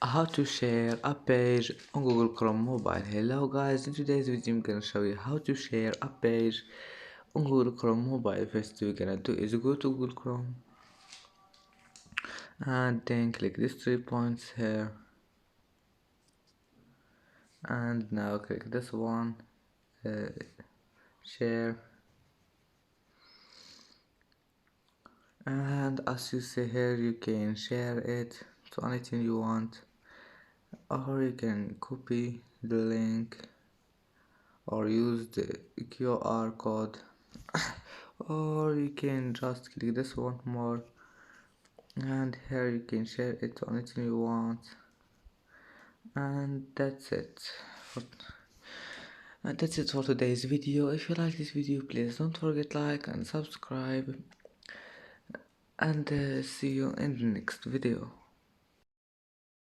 How to share a page on Google Chrome mobile. Hello guys, in today's video I'm gonna show you how to share a page on Google Chrome mobile. First we're gonna do is go to Google Chrome and then click these 3 points here, and now click this one, share, and as you see here you can share it to anything you want, or you can copy the link or use the QR code, or you can just click this one more, and here you can share it to anything you want. And that's it for today's video. If you like this video, please don't forget like and subscribe, and see you in the next video.